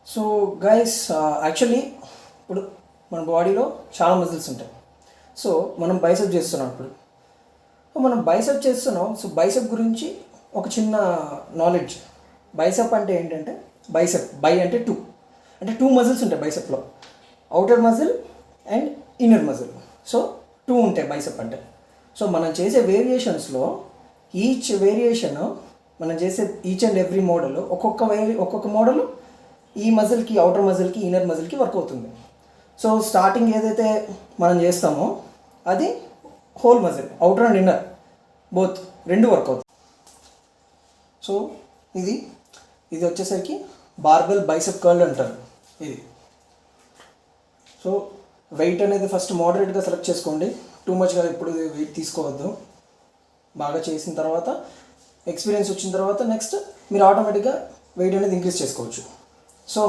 So guys actually ఇప్పుడు మన బాడీలో చాలా మజిల్స్ ఉంటాయి. సో మనం బైసెప్ చేస్తున్నాం. మనం బైసెప్ చేస్తున్నాం. సో బైసెప్ గురించి ఒక చిన్న నాలెడ్జ్. బైసెప్ అంటే ఏంటంటే బైసెప్ అంటే టూ మజిల్స్ ఉంటాయి బైసెప్లో, outer muscle and inner muscle. So two ఉంటాయి బైసెప్ అంటే. సో మనం చేసే వేరియేషన్స్లో ఈచ్ వేరియేషన్, మనం చేసే ఈచ్ అండ్ ఎవ్రీ మోడల్ ఒక్కొక్క మోడల్ ఈ మజిల్కి, అవుటర్ మజిల్కి, ఇన్నర్ మజిల్కి వర్క్ అవుతుంది. సో స్టార్టింగ్ ఏదైతే మనం చేస్తామో అది whole muscle, outer and inner both రెండు వర్క్ అవుతుంది. సో ఇది వచ్చేసరికి బార్బెల్ బైసెప్ కర్ల్ అంటారు ఇది. సో వెయిట్ అనేది ఫస్ట్ మోడరేట్గా సెలెక్ట్ చేసుకోండి. టూ మచ్గా ఇప్పుడు వెయిట్ తీసుకోవద్దు. బాగా చేసిన తర్వాత, ఎక్స్పీరియన్స్ వచ్చిన తర్వాత నెక్స్ట్ మీరు ఆటోమేటిక్గా వెయిట్ అనేది ఇంక్రీజ్ చేసుకోవచ్చు. సో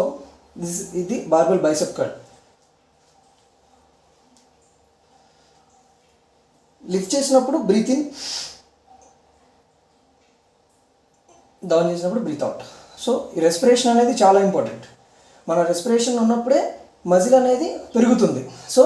ఇది బార్బెల్ బైసెప్ కర్ల్. లిఫ్ట్ చేసినప్పుడు బ్రీత్ ఇన్, డౌన్ చేసినప్పుడు బ్రీత్ అవుట్. సో ఈ రెస్పిరేషన్ అనేది చాలా ఇంపార్టెంట్. మన రెస్పిరేషన్ ఉన్నప్పుడే మజిల్ అనేది పెరుగుతుంది. సో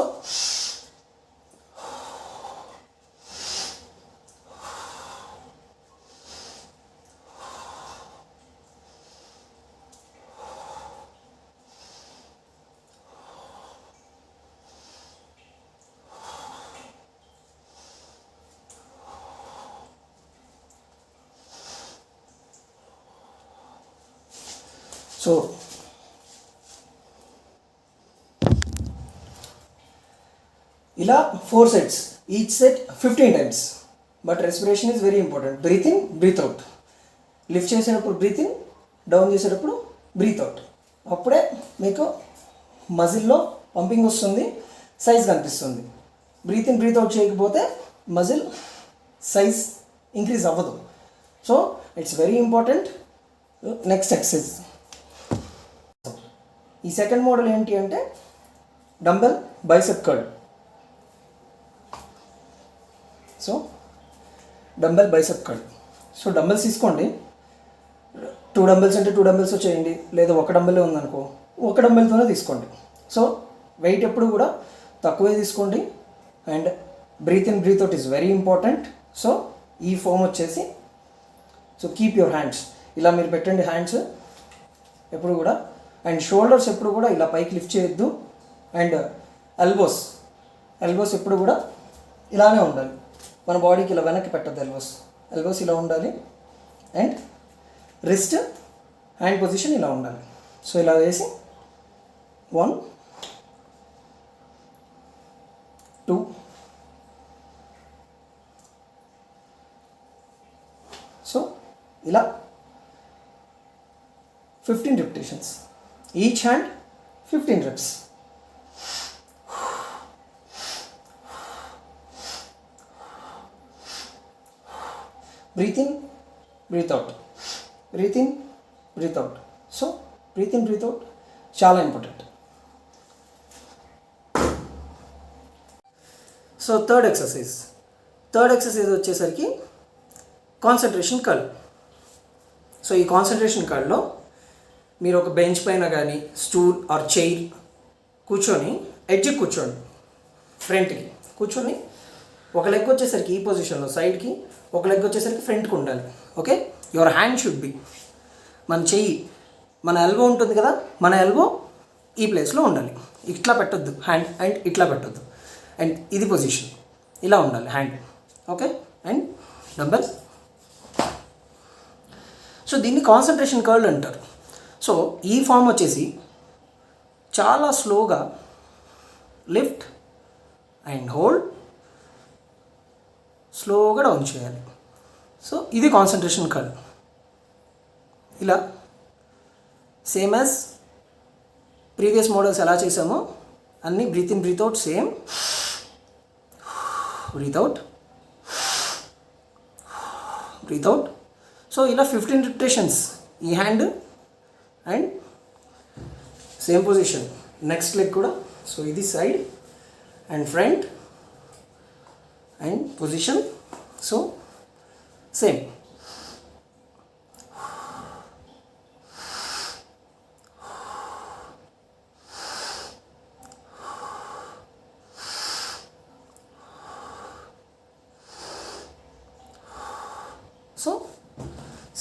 సో ఇలా 4 sets, each set 15 times. But respiration is very important. Breathe in, breathe out. Lift చేసేటప్పుడు బ్రీత్ ఇన్, డౌన్ చేసేటప్పుడు బ్రీత్ అవుట్. అప్పుడే మీకు మజిల్లో పంపింగ్ వస్తుంది, సైజ్ కనిపిస్తుంది. బ్రీత్ ఇన్, బ్రీత్ అవుట్ చేయకపోతే మజిల్ సైజ్ ఇంక్రీజ్ అవ్వదు. So it's very important. Next exercise, ఈ సెకండ్ మోడల్ ఏంటి అంటే dumbbell bicep curl. So dumbbell bicep curl. So dumbbells తీసుకోండి. 2 డంబెల్స్ అంటే 2 డంబెల్స్ చేయండి, లేదా ఒక డంబెల్ ఉందనుకో ఒక డంబెల్తోనే తీసుకోండి. సో వెయిట్ ఎప్పుడు కూడా తక్కువే తీసుకోండి. And breathe in, breathe out is very important. So ఈ ఫామ్ వచ్చేసి, సో కీప్ యువర్ హ్యాండ్స్ ఇలా మీరు పెట్టండి, హ్యాండ్స్ ఎప్పుడు కూడా. అండ్ షోల్డర్స్ ఎప్పుడు కూడా ఇలా పైకి లిఫ్ట్ చేయొద్దు. అండ్ ఎల్బోస్ ఎప్పుడు కూడా ఇలానే ఉండాలి. మన బాడీకి ఇలా వెనక్కి పెట్టద్దు. ఎల్బోస్ ఇలా ఉండాలి. అండ్ రిస్ట్, హ్యాండ్ పొజిషన్ ఇలా ఉండాలి. సో ఇలా వేసి 1 2 సో ఇలా 15 repetitions. Each hand 15 reps. Breathe in, breathe out. Breathe in, breathe out. So breathe in, breathe out చాలా ఇంపార్టెంట్. సో థర్డ్ ఎక్సర్సైజ్ వచ్చేసరికి కాన్సన్ట్రేషన్ కర్ల్. సో ఈ కాన్సన్ట్రేషన్ కర్ల్లో మీరు ఒక బెంచ్ పైన కానీ స్టూల్ ఆర్ చైర్ కూర్చొని, ఎడ్జ్కి కూర్చోండి, ఫ్రంట్కి కూర్చొని, ఒక లెగ్ వచ్చేసరికి ఈ పొజిషన్లో సైడ్కి, ఒక లెగ్ వచ్చేసరికి ఫ్రంట్కి ఉండాలి. Okay, your hand should be, మన చెయ్యి, మన ఎల్బో ఉంటుంది కదా, మన ఎల్బో ఈ ప్లేస్లో ఉండాలి. ఇట్లా పెట్టొద్దు హ్యాండ్, అండ్ ఇట్లా పెట్టొద్దు. అండ్ ఇది పొజిషన్ ఇలా ఉండాలి hand. Okay, and dumbbell. So దీన్ని కాన్సన్ట్రేషన్ కర్ల్ అంటారు. సో ఈ ఫామ్ వచ్చేసి చాలా స్లోగా లిఫ్ట్ అండ్ హోల్డ్, స్లోగా డౌన్ చేయాలి. సో ఇది కాన్సన్ట్రేషన్ కర్ల్. ఇలా సేమ్ యాజ్ ప్రీవియస్ మోడల్స్ ఎలా చేసామో అన్నీ breathe in, breathe out same. Breathe out, breathe out. So ఇలా 15 repetitions ఈ hand and same position next leg కూడా. సో ఇది side and front and position. So same.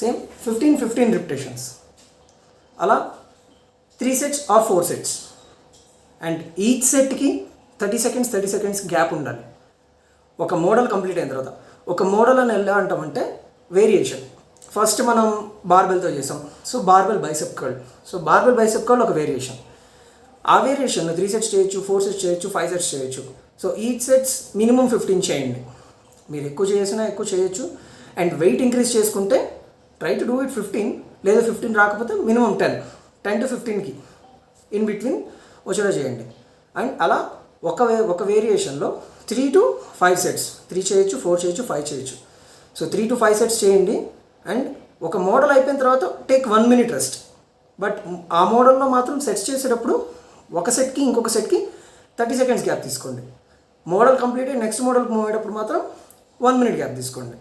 Same 15 repetitions. అలా 3 sets or 4 sets. And each సెట్కి 30 seconds gap ఉండాలి. ఒక model complete అయిన తర్వాత. ఒక మోడల్ అని ఎలా అంటామంటే వేరియేషన్. ఫస్ట్ మనం బార్బెల్తో చేసాం. So barbell bicep curl. So barbell bicep curl ఒక వేరియేషన్. ఆ వేరియేషన్లో 3 సెట్స్ చేయొచ్చు, 4 సెట్స్ చేయొచ్చు, 5 సెట్స్ చేయొచ్చు. సో ఈచ్ సెట్స్ మినిమం 15 చేయండి. మీరు ఎక్కువ చేసినా ఎక్కువ చేయొచ్చు. అండ్ వెయిట్ ఇంక్రీజ్ చేసుకుంటే ట్రై టు డూ ఇట్ 15, లేదా 15 రాకపోతే మినిమం 10 to 15కి ఇన్ బిట్వీన్ వచ్చేలా చేయండి. అండ్ అలా ఒక వేరియేషన్లో 3 to 5 సెట్స్, 3 చేయొచ్చు, 4 చేయొచ్చు, 5 చేయొచ్చు. సో 3 to 5 సెట్స్ చేయండి. అండ్ ఒక మోడల్ అయిపోయిన తర్వాత టేక్ 1 minute రెస్ట్. బట్ ఆ మోడల్లో మాత్రం సెట్స్ చేసేటప్పుడు ఒక సెట్కి ఇంకొక సెట్కి 30 సెకండ్స్ గ్యాప్ తీసుకోండి. మోడల్ కంప్లీట్ అయ్యి నెక్స్ట్ మోడల్కి మూవ్ అయ్యేటప్పుడు మాత్రం 1 minute గ్యాప్ తీసుకోండి.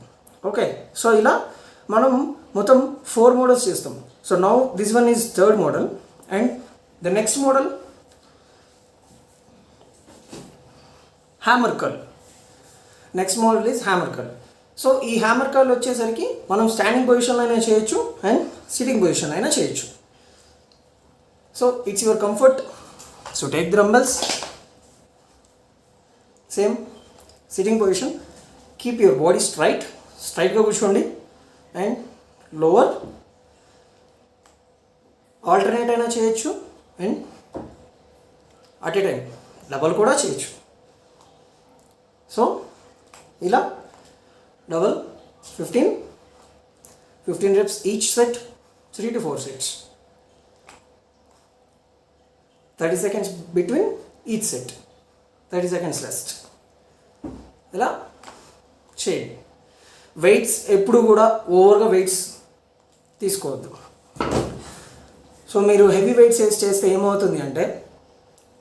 ఓకే, సో ఇలా మనం మొత్తం 4 మోడల్స్ చేస్తాం. So now this one is third model. And the next model hammer curl. Next model is hammer curl. So ఈ హ్యామర్ కర్ల్ వచ్చేసరికి మనం స్టాండింగ్ పొజిషన్లో అయినా చేయొచ్చు అండ్ సిట్టింగ్ పొజిషన్లో అయినా చేయొచ్చు. So it's your comfort. So take the dumbbells, same sitting position, keep your body స్ట్రైట్గా కూర్చోండి. అండ్ లోవర్ ఆల్టర్నేట్ అయినా చేయొచ్చు and at a time double కూడా చేయొచ్చు. సో ఇలా double 15 reps each set, 3 to 4 sets, 30 seconds between each set, 30 seconds rest. ఇలా చేయండి. Weights ఎప్పుడు కూడా ఓవర్గా వెయిట్స్ తీసుకోవద్దు. సో మీరు హెవీ వెయిట్స్ చేస్తే ఏమవుతుంది అంటే,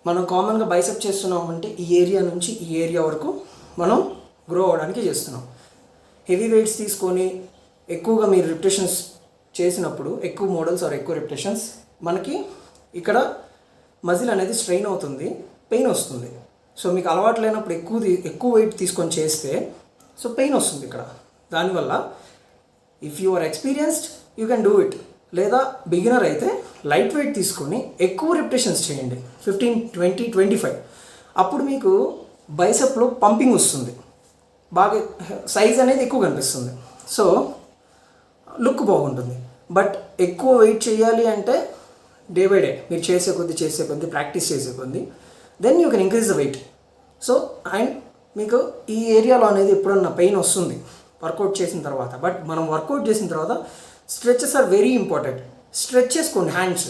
మనం కామన్గా బైసెప్ చేస్తున్నాం అంటే ఈ ఏరియా నుంచి ఈ ఏరియా వరకు మనం గ్రో అవ్వడానికి చేస్తున్నాం. హెవీ వెయిట్స్ తీసుకొని ఎక్కువగా మీరు రిపిటేషన్స్ చేసినప్పుడు, ఎక్కువ మోడల్స్ ఆర్ ఎక్కువ రిపిటేషన్స్, మనకి ఇక్కడ మజిల్ అనేది స్ట్రెయిన్ అవుతుంది, పెయిన్ వస్తుంది. సో మీకు అలవాటు లేనప్పుడు ఎక్కువ వెయిట్ తీసుకొని చేస్తే సో పెయిన్ వస్తుంది ఇక్కడ. దానివల్ల if you are experienced you can do it. లేదా బిగినర్ అయితే లైట్ వెయిట్ తీసుకొని ఎక్కువ రిపిటేషన్స్ చేయండి, 15, 20, 25. అప్పుడు మీకు బైసెప్లో పంపింగ్ వస్తుంది, బాగా సైజ్ అనేది ఎక్కువ కనిపిస్తుంది. సో లుక్ బాగుంటుంది. బట్ ఎక్కువ వెయిట్ చేయాలి అంటే డే బై డే మీరు చేసే కొద్దీ ప్రాక్టీస్ చేసే కొద్దీ then you can increase the weight. So and మీకు ఈ ఏరియాలో అనేది ఎప్పుడన్నా పెయిన్ వస్తుంది వర్కౌట్ చేసిన తర్వాత. బట్ మనం వర్కౌట్ చేసిన తర్వాత stretches are very important. Stretch చేసుకోండి హ్యాండ్స్.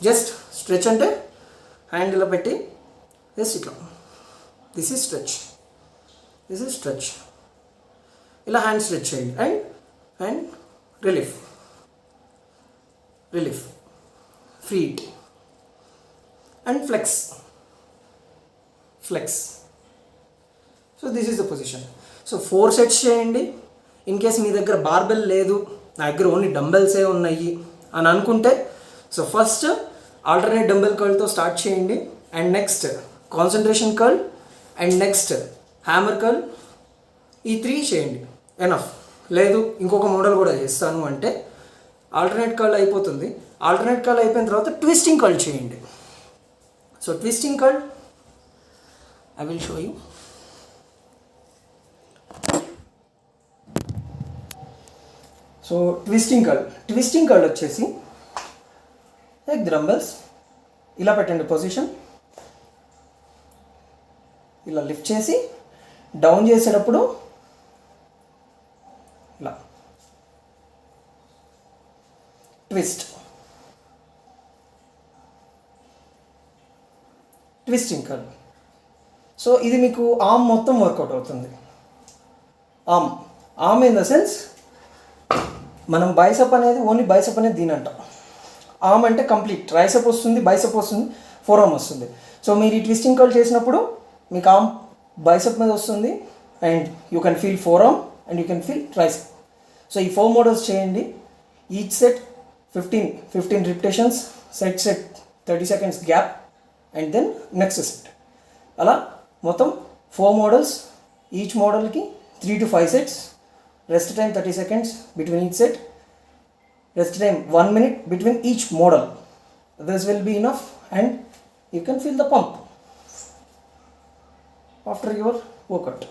జస్ట్ స్ట్రెచ్ అంటే హ్యాండ్ ఇలా పెట్టి జస్ట్ ఇట్లా, దిస్ ఈజ్ స్ట్రెచ్, ఇలా హ్యాండ్ స్ట్రెచ్ చేయండి. And relief, fret and flex. So this is the position. So 4 sets చేయండి. ఇన్ కేస్ మీ దగ్గర బార్బెల్ లేదు, నా దగ్గర ఓన్లీ డంబెల్సే ఉన్నాయి అని అనుకుంటే, సో ఫస్ట్ ఆల్టర్నేట్ డంబెల్ కర్ల్తో స్టార్ట్ చేయండి. And next concentration curl and next hammer curl. ఈ 3 చేయండి, ఎనఫ్. లేదు ఇంకొక మోడల్ కూడా చేస్తాను అంటే ఆల్టర్నేట్ కర్ల్ అయిపోతుంది. ఆల్టర్నేట్ కర్ల్ అయిపోయిన తర్వాత ట్విస్టింగ్ కర్ల్ చేయండి. So twisting curl I will show you. So twisting curl వచ్చేసి లైక్ డంబెల్స్ ఇలా పెట్టండి పొజిషన్, ఇలా లిఫ్ట్ చేసి డౌన్ చేసేటప్పుడు ఇలా ట్విస్టింగ్ కర్ల్. సో ఇది మీకు ఆర్మ్ మొత్తం వర్కౌట్ అవుతుంది. ఆర్మ్ ఇన్ ద సెన్స్ మనం బైసెప్ అనేది ఓన్లీ బైసెప్ అనేది దీని అంటాం. ఆర్మ్ అంటే కంప్లీట్ ట్రైసెప్ వస్తుంది, బైసెప్ వస్తుంది, ఫోర్ ఆర్మ్ వస్తుంది. సో మీరు ఈ ట్విస్టింగ్ కర్ల్ చేసినప్పుడు మీకు ఆర్మ్ బైసెప్ మీద వస్తుంది and you can feel forearm and you can feel tricep. So ఈ 4 మోడల్స్ చేయండి. Each set 15 repetitions, set 30 seconds gap and then next set. అలా మొత్తం 4 మోడల్స్. ఈచ్ మోడల్కి 3 to 5 sets, rest time 30 seconds between each set. rest time 1 minute between each model. This will be enough, and you can feel the pump after your workout.